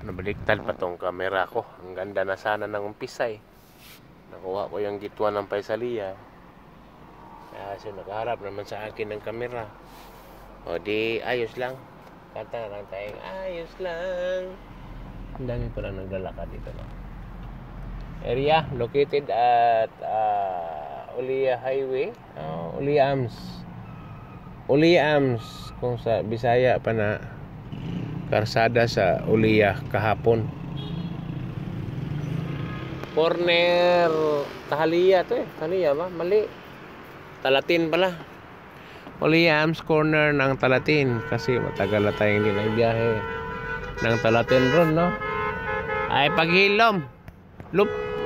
Nabaliktad pa tong camera ko. Ang ganda na sana ng umpisay. Nakuha ko yung gitwa ng Paisalia. Kasi nakaharap naman sa akin ng camera. O di ayos lang. Kanta na lang tayong ayos lang. Ang dami pa lang naglalakad dito, no? Area located at Ulia Highway, Uliams kung sa Bisaya pa na karsada sa Ulia kahapon. Corner Tahalia to eh. Tahalia ba? Mali. Talatin pala. Uliams corner ng Talatin kasi matagal na tayong hindi nagbiyahe ng Talatin ron, no? Ay paghilom.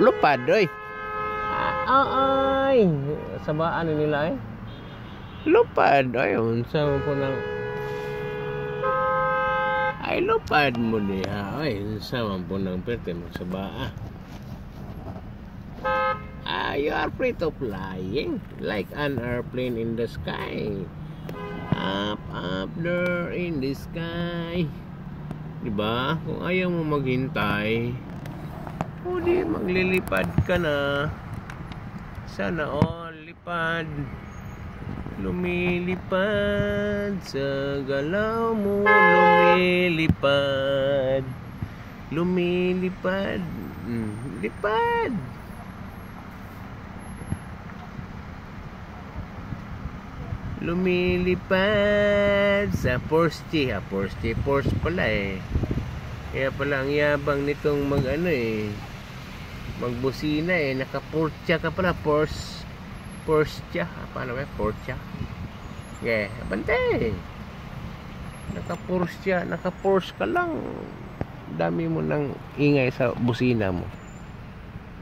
Lupad oy. Ay, sabaan nila eh. Lupad ay unsa mo po nang ay lupad mo niya. Ay, unsa man po nang perte mo sabaa. You are free to flying like an airplane in the sky. Up there in the sky. Diba? Kung ayaw mo maghintay, o di maglilipad ka na. Sana all lipad. Lumilipad sa galaw mo. Lumilipad. Lumilipad. Lipad. Lumilipad sa Porsche. Porsche pala eh. Kaya pala ang yabang nitong magbusina eh. Naka-Porsche ka pala. Porsche. Paano ba? Porsche. Yeah, bante. Naka-Porsche ka lang. Dami mo ng ingay sa busina mo.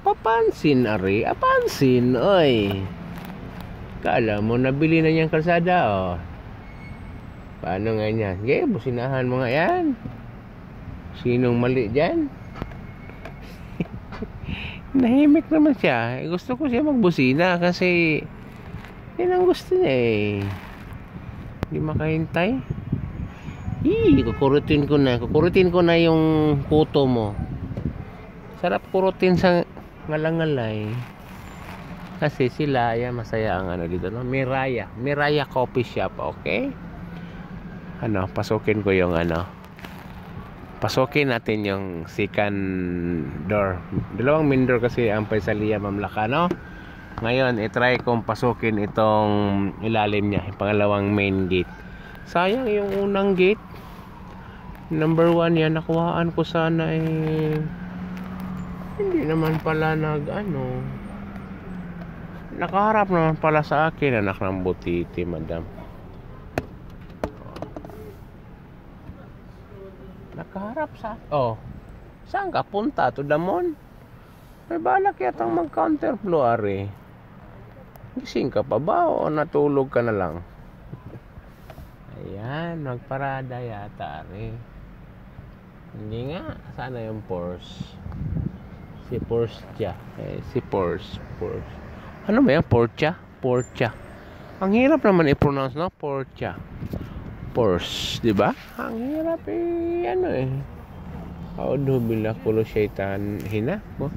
Papansin ari. Apansin. Oy. Kala mo nabili na niyang kalsada oh. Paano nga yan? Okay, businahan mo nga yan. Sinong mali dyan? Nahimik naman siya. Gusto ko siya magbusina kasi yan ang gusto niya eh. Hindi makahintay. Kukurutin ko na yung kuto mo. Sarap kurutin sa ngalangalay. Kasi sila, yan, masaya ang dito, no? Miraya Coffee Shop, okay? Pasukin ko yung pasukin natin yung second door. Dalawang main door kasi ang Paisalia Mamlaka, no? Ngayon, itry kong pasukin itong ilalim niya, yung pangalawang main gate. Sayang yung unang gate. Number 1 yan, nakuhaan ko sana eh. Hindi naman pala nakaharap naman pala sa akin, anak ng butiti, madam. Nakaharap sa saan ka punta? To Damon? May balak yatang mag-counterflow ari. Gising ka pa ba o natulog ka na lang? Ayan, magparada yata ari. Hindi nga, sana yung Porsche. Si Porsche. Si Porsche. Ano ba yan? Porsche? Ang hirap naman i-pronounce, no? Porsche, diba? Ang hirap Audo bila kulo syaitan hina mo.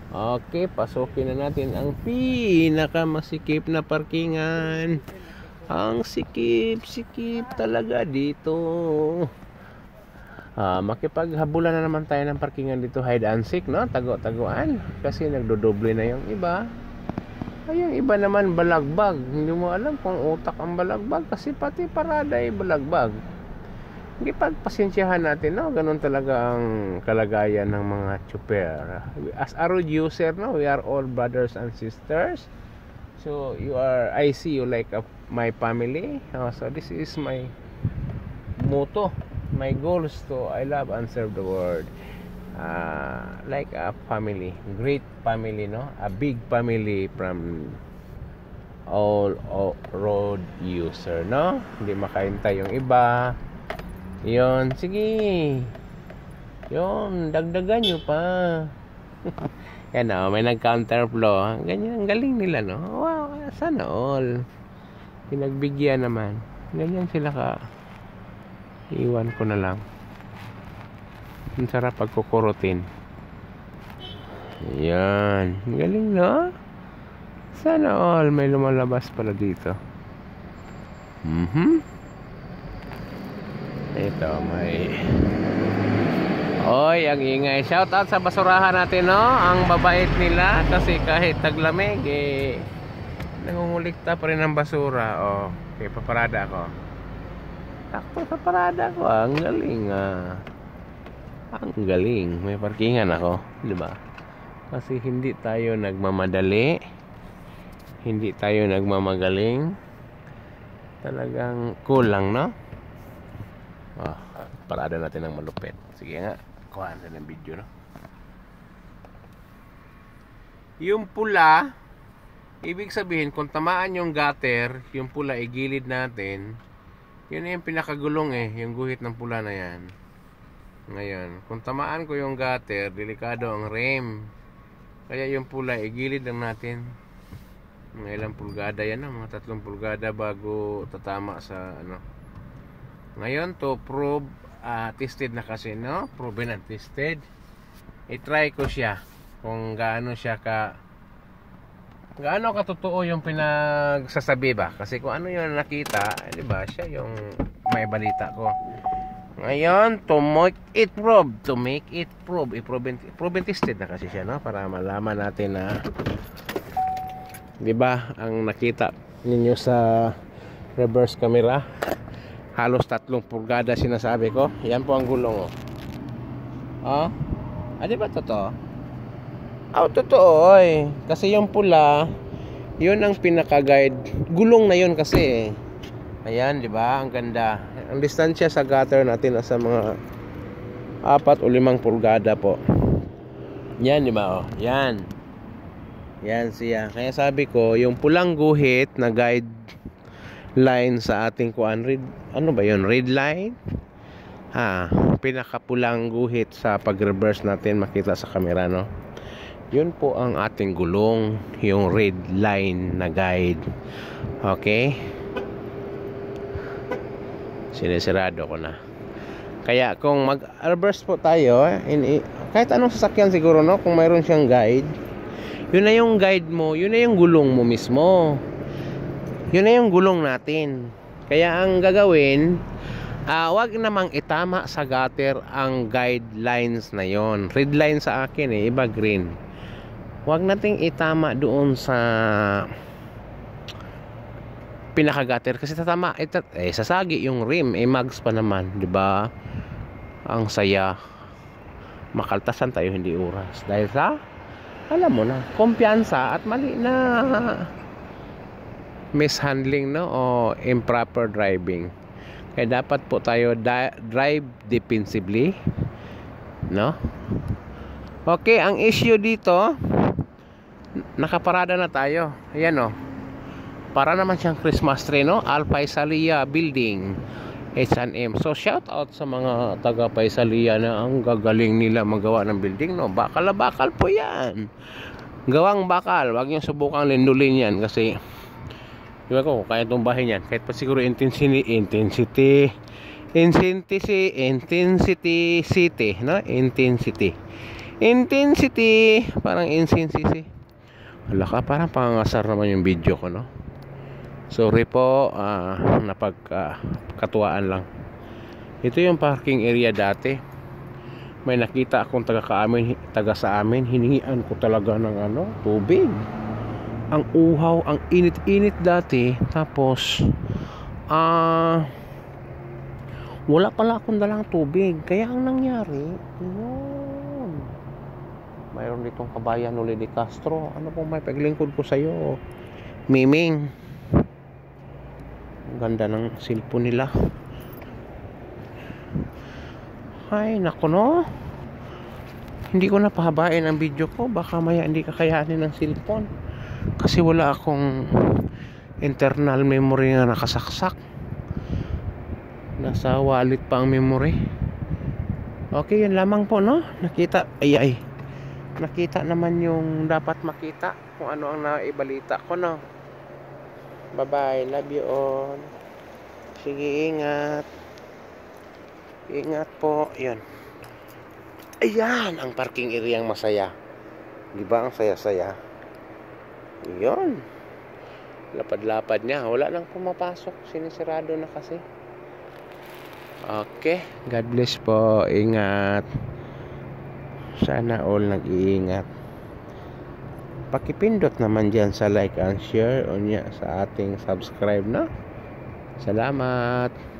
Okay, pasukin na natin ang pinakamasikip na parkingan. Ang sikip talaga dito. Makipaghabulan na naman tayo ng parkingan dito, hide and seek, no? Tago-taguan. Kasi nagdodoble na yung iba. Ay, yung iba naman balagbag. Hindi mo alam kung utak ang balagbag kasi pati parada ay balagbag. Hindi pagpasensyahan natin, no? Ganun talaga ang kalagayan ng mga chopper. As a road user, no? We are all brothers and sisters. So, I see you like my family. So, this is my motto. My goal is to I love and serve the world. Like a family, great family, no? A big family from all road user, no? Hindi makahintay yung iba. Yon, sige. Yon, dagdagan nyo pa. Yan may nag-counterflow. Ganyan, ang galing nila, no? Wow, sana all. Pinagbigyan naman. Ganyan sila ka. Iwan ko na lang. Ang sarap pagkukurutin. Yan. Galing, no? Sana all may lumalabas pala dito. Ito, may... Oy, ang ingay. Shout out sa basurahan natin, no? Ang babait nila kasi kahit taglamig, nangungulikta pa rin ng basura. Oh, okay, paparada ako. Takto sa parada ko. Ang galing, Ang galing. May parkingan ako, di ba? Kasi hindi tayo nagmamadali. Hindi tayo nagmamagaling. Talagang kulang, no? Parada natin ng malupit. Sige nga, kuhaan na ng video, no? Yung pula, ibig sabihin, kung tamaan yung gutter, yung pula igilid natin, yun yung pinakagulong yung guhit ng pula na yan. Ngayon, kung tamaan ko yung gutter, delikado ang rim. Kaya yung pula, igilid lang natin. Mga ilang pulgada yan, no? Mga 3 pulgada bago tatama sa ano. Ngayon, to prove, tested na kasi, no? Proven and tested. I-try ko siya kung gaano katotoo yung pinagsasabi ba. Kasi kung ano yung nakita, di ba, siya yung may balita ko. Ngayon, to make it prove, i-proven tested na kasi siya, no? Para malaman natin na, di ba, ang nakita ninyo sa reverse camera, halos 3 pulgada sinasabi ko. Yan po ang gulong, di ba totoo? Totoo, kasi yung pula, yun ang pinaka-guide. Gulong na yun kasi. Ayan, di ba? Ang ganda. Ang distansya sa gutter natin nasa mga 4 o 5 pulgada po. Yan, di ba? Yan. Yan siya. Kaya sabi ko, yung pulang guhit na guide line sa ating red, ano ba yun? Red line? Pinakapulang guhit sa pag-reverse natin, makita sa camera, no? Yun po ang ating gulong, yung red line na guide. Okay? Sinisirado ko na. Kaya kung mag-reverse po tayo, kahit anong sasakyan siguro, no? Kung mayroon siyang guide, yun na yung guide mo, yun na yung gulong mo mismo. Yun na yung gulong natin. Kaya ang gagawin, wag namang itama sa gutter ang guidelines na yon. Red line sa akin, iba green. Wag nating itama doon sa pinaka-gutter kasi tatama sasagi yung rim, mags pa naman, di ba? Ang saya. Makaltasan tayo hindi oras dahil sa, alam mo na, kumpiyansa at mali na mishandling, no, o improper driving. Kaya dapat po tayo drive defensively, no? Okay, ang issue dito, nakaparada na tayo. Ayan, para naman siyang Christmas tree, no? Al Faisalia Building, H&M. So shout out sa mga taga Faisalia na ang gagaling nila magawa ng building, no? Bakal na bakal po yan. Gawang bakal, wag niyo subukang lindulin yan kasi diba ko, kaya tumbahin yan. Kahit pa siguro intensity, no? Intensity, parang intensity. Wala ka, parang pangasar naman yung video ko, no? Sorry po, napagkatuwaan lang. Ito yung parking area dati. May nakita akong taga sa amin, hiningian ko talaga ng tubig. Ang uhaw, ang init-init dati. Tapos wala pala akong dalang tubig. Kaya ang nangyari, yun, mayroon ditong kabayan Noli de Castro. Ano pong may paglingkod ko sa'yo, Miming? Ang ganda ng cellphone nila. Ay, naku, no? Hindi ko na pahabain ang video ko. Baka maya hindi kakayanin ng cellphone. Kasi wala akong internal memory na nakasaksak. Nasa wallet pa ang memory. Okay, yun lamang po, no? Nakita, nakita naman yung dapat makita. Kung ano ang naibalita ko, no? Bye bye, love you all. Sige, ingat. Ingat po, yun. Ayan, ang parking area ang masaya. Di ba ang saya-saya? Yun. Lapad-lapad niya. Wala nang pumapasok. Sinisirado na kasi. Okay. God bless po. Ingat. Sana all nag-iingat. Pakipindot naman dyan sa like and share o niya sa ating subscribe, no? Salamat.